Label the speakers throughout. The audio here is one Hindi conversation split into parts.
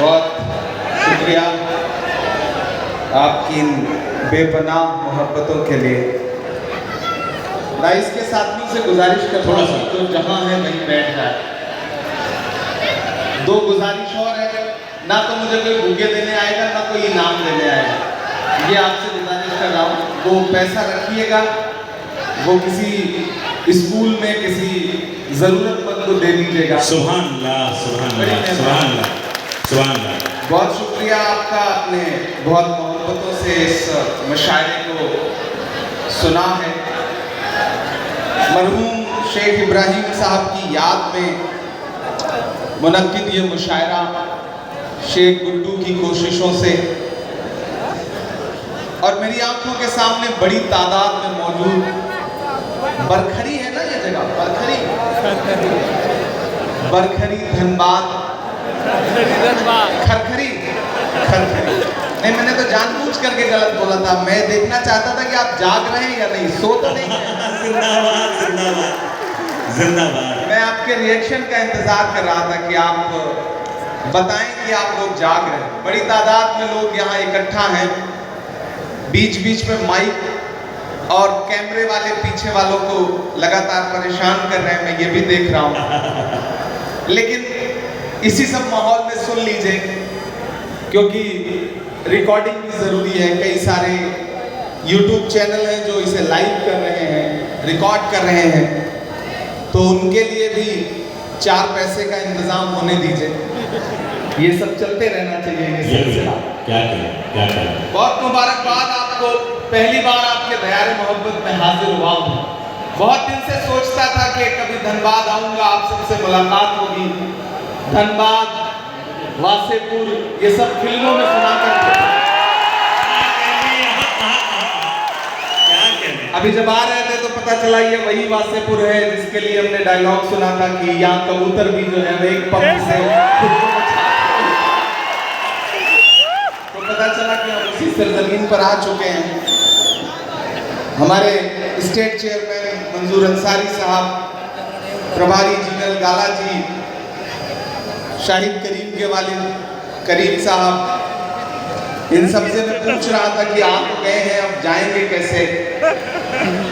Speaker 1: बहुत शुक्रिया आपकी इन बेपनाह मोहब्बतों के लिए। मैं इसके साथियों से गुजारिश करता हूँ तो जहाँ है वहीं बैठ जाए। दो गुजारिश और है, ना तो मुझे कोई बुके देने आएगा ना कोई इनाम देने आएगा। ये आपसे गुजारिश कर रहा हूँ, वो पैसा रखिएगा, वो किसी स्कूल में किसी जरूरतमंद को दे दीजिएगा।
Speaker 2: सुभान अल्लाह, सुभान अल्लाह, सुभान अल्लाह, सुभान अल्लाह।
Speaker 1: बहुत शुक्रिया आपका, आपने बहुत मोहब्बतों से इस मुशायरे को सुना है। मरहूम शेख इब्राहिम साहब की याद में मुनक्किद ये मुशायरा शेख गुड्डू की कोशिशों से और मेरी आंखों के सामने बड़ी तादाद में मौजूद बरखरी है ना, ये जगह बरखरी धनबाद खरखरी नहीं, मैंने तो जानबूझ करके गलत बोला था। मैं देखना चाहता था कि आप जाग रहे हैं या नहीं, सो तो नहीं है।
Speaker 2: जिंदाबाद, जिंदाबाद, जिंदाबाद।
Speaker 1: मैं आपके रिएक्शन का इंतजार कर रहा था कि आप बताएं कि आप लोग जाग रहे हैं। बड़ी तादाद में लोग यहाँ इकट्ठा हैं, बीच बीच में माइक और कैमरे वाले पीछे वालों को लगातार परेशान कर रहे हैं, मैं ये भी देख रहा हूँ। लेकिन इसी सब माहौल में सुन लीजिए, क्योंकि रिकॉर्डिंग भी ज़रूरी है। कई सारे YouTube चैनल हैं जो इसे लाइव कर रहे हैं, रिकॉर्ड कर रहे हैं, तो उनके लिए भी 4 पैसे का इंतज़ाम होने दीजिए। ये सब चलते रहना चाहिए, ये सिलसिला।
Speaker 2: क्या करें।
Speaker 1: बहुत मुबारकबाद आपको, पहली बार आपके दयारे मोहब्बत में हाजिर हुआ हूँ। बहुत दिन से सोचता था कि कभी धनबाद आऊँगा, आप सबसे मुलाकात होगी। धनबाद, वासेपुर, ये सब फिल्मों में सुना करते थे। अभी जब आ रहे थे तो पता चला ये वही वासेपुर है जिसके लिए हमने डायलॉग सुना था कि यहाँ कबूतर भी जो है एक पंख से तो पता चला कि हम उसी सरजमीन पर आ चुके हैं। हमारे स्टेट चेयरमैन मंजूर अंसारी साहब, प्रभारी जनरल गाला जी, शाहिद करीम के वालिद करीम साहब, इन सबसे मैं पूछ रहा था कि आप गए हैं, अब जाएंगे कैसे?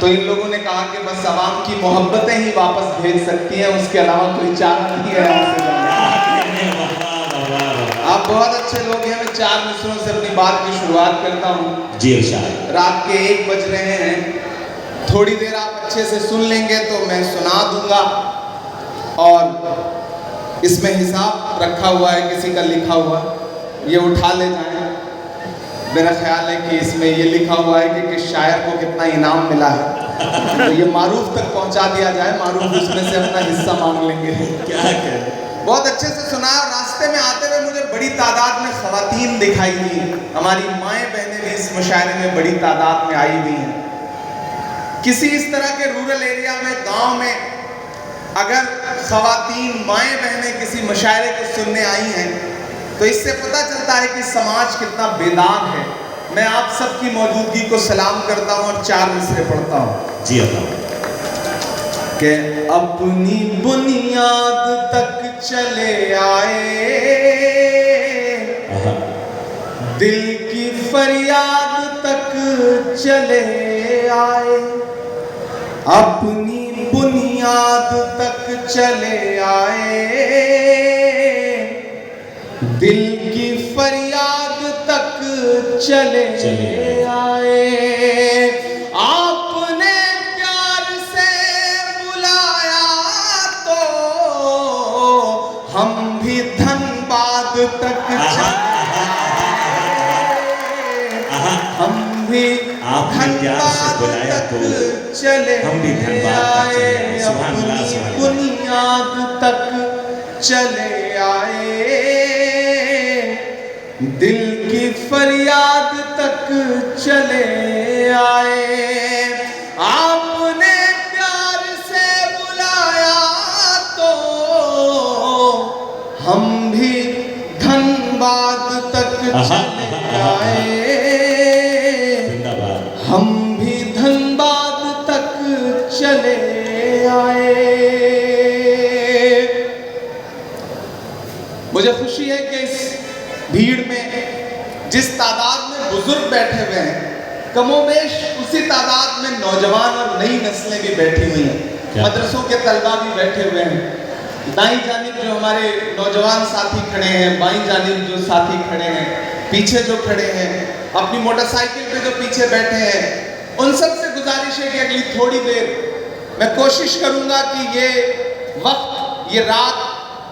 Speaker 1: तो इन लोगों ने कहा कि बस आवाम की मोहब्बतें ही वापस भेज सकती हैं, उसके अलावा कोई चारा नहीं है हमसे। आप बहुत अच्छे लोग हैं। मैं 4 मिसरों से अपनी बात की शुरुआत करता हूँ।
Speaker 2: जी इरशाद।
Speaker 1: रात के 1 बज रहे हैं, थोड़ी देर आप अच्छे से सुन लेंगे तो मैं सुना दूंगा, और इसमें हिसाब रखा हुआ है किसी का लिखा हुआ, ये उठा ले जाएं। मेरा ख्याल है कि इसमें ये लिखा हुआ है कि किस शायर को कितना इनाम मिला है, तो ये मारूफ तक पहुंचा दिया जाए, मारूफ उसमें से अपना हिस्सा मांग लेंगे।
Speaker 2: क्या करें।
Speaker 1: बहुत अच्छे से सुना। रास्ते में आते हुए मुझे बड़ी तादाद में ख़वातीन दिखाई दी। हमारी माएँ बहनें भी इस मुशायरे में बड़ी तादाद में आई हुई हैं। किसी इस तरह के रूरल एरिया में, गांव में अगर ख़वातीन माएँ बहनें किसी मुशायरे को सुनने आई हैं तो इससे पता चलता है कि समाज कितना बेदाग है। मैं आप सबकी मौजूदगी को सलाम करता हूँ और 4 मिसरे पढ़ता हूँ।
Speaker 2: जी अल्लाह।
Speaker 1: कि अपनी बुनियाद तक चले आए, दिल की फरियाद तक चले आए, अपनी बुनियाद तक चले आए, दिल की फरियाद तक चले आए। आपने प्यार से बुलाया तो हम भी धनबाद तक चले, हम भी धनबाद तक चले आए, अपनी बुनियाद तक चले आए, दिल की फरियाद तक चले आए। आपने प्यार से बुलाया तो हम भी धनबाद तक चले आए, हम भी धनबाद तक चले आए। मुझे खुशी है कि इस भीड़ में जिस तादाद में बुजुर्ग बैठे हुए हैं, कमोबेश उसी तादाद में नौजवान और नई नस्लें भी बैठी हुई हैं। मदरसों के तलबा भी बैठे हुए हैं। दाईं जानिब जो हमारे नौजवान साथी खड़े हैं, बाईं जानिब जो साथी खड़े हैं, पीछे जो खड़े हैं, अपनी मोटरसाइकिल पे जो पीछे बैठे हैं, उन सब से गुजारिश है कि अगली थोड़ी देर मैं कोशिश करूंगा कि ये वक्त, ये रात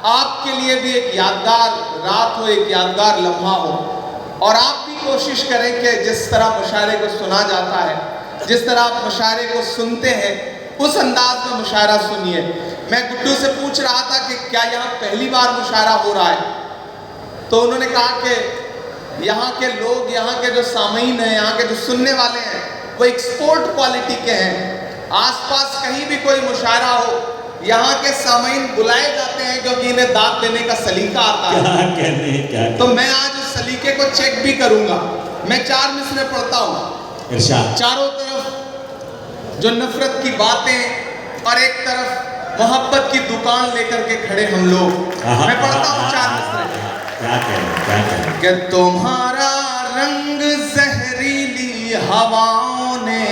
Speaker 1: आपके लिए भी एक यादगार रात हो, एक यादगार लम्हा हो। और आप भी कोशिश करें कि जिस तरह मुशायरे को सुना जाता है, जिस तरह आप मुशायरे को सुनते हैं, उस अंदाज में मुशायरा सुनिए। मैं गुड्डू से पूछ रहा था कि क्या यहाँ पहली बार मुशायरा हो रहा है, तो उन्होंने कहा कि यहाँ के लोग, यहाँ के जो सामीन हैं, यहाँ के जो सुनने वाले हैं, वो एक्सपोर्ट क्वालिटी के हैं। आसपास कहीं भी कोई मुशायरा हो, यहाँ के सामीन बुलाए जाते हैं क्योंकि इन्हें दाद देने का सलीका आता है। तो मैं आज उस सलीके को चेक भी करूंगा। मैं 4 मिसरे पढ़ता हूँ। चारों तरफ जो नफरत की बातें और एक तरफ मोहब्बत की दुकान लेकर के खड़े हम लोग। मैं पढ़ता हूँ 4 मिसरे। कि तुम्हारा रंग जहरीली हवाओं ने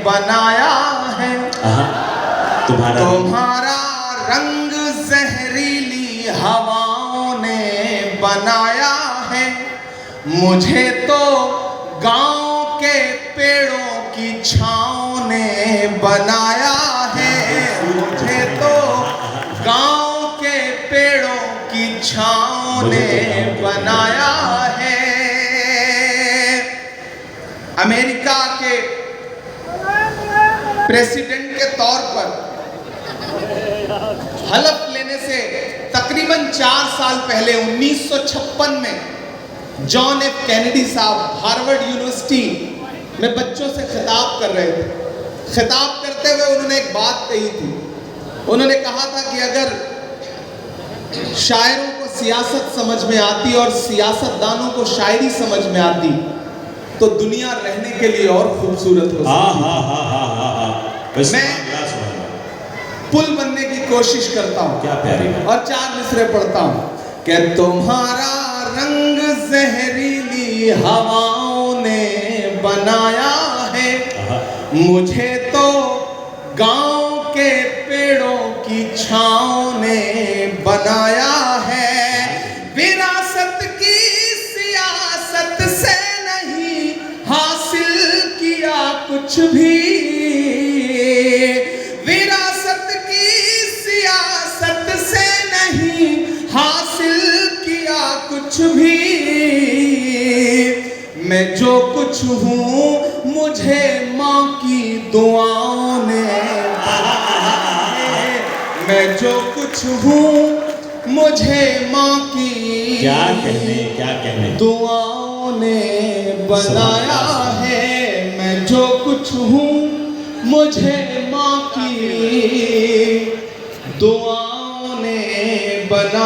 Speaker 1: बनाया है, तुम्हारा रंग जहरीली हवाओं ने बनाया है। मुझे तो गांव के पेड़ों की छाँव ने बनाया है, मुझे तो गांव के पेड़ों की छाँव ने बनाया है। अमेरिका के प्रेसिडेंट के तौर पर हलफ लेने से तकरीबन 4 साल पहले 1956 में जॉन एफ कैनेडी साहब हार्वर्ड यूनिवर्सिटी में बच्चों से खिताब कर रहे थे। खिताब करते हुए उन्होंने एक बात कही थी। उन्होंने कहा था कि अगर शायरों को सियासत समझ में आती और सियासतदानों को शायरी समझ में आती तो दुनिया रहने के लिए और खूबसूरत हो सकती। मैं पुल बनने की कोशिश करता हूँ।
Speaker 2: क्या प्यारी बात।
Speaker 1: और 4 मिसरे पढ़ता हूँ कि तुम्हारा रंग जहरीली हवाओं ने बनाया है, मुझे तो गांव के पेड़ों की छाँव ने बनाया है। विरासत की सियासत से नहीं हासिल किया कुछ भी, विरासत की सियासत से नहीं हासिल किया कुछ भी। मैं जो कुछ हूँ मुझे माँ की दुआओं ने बनाया है, मैं जो कुछ हूँ मुझे माँ की
Speaker 2: क्या कहने
Speaker 1: दुआओं ने बनाया है। मैं जो कुछ हूँ मुझे माँ की दुआओं ने बनाया।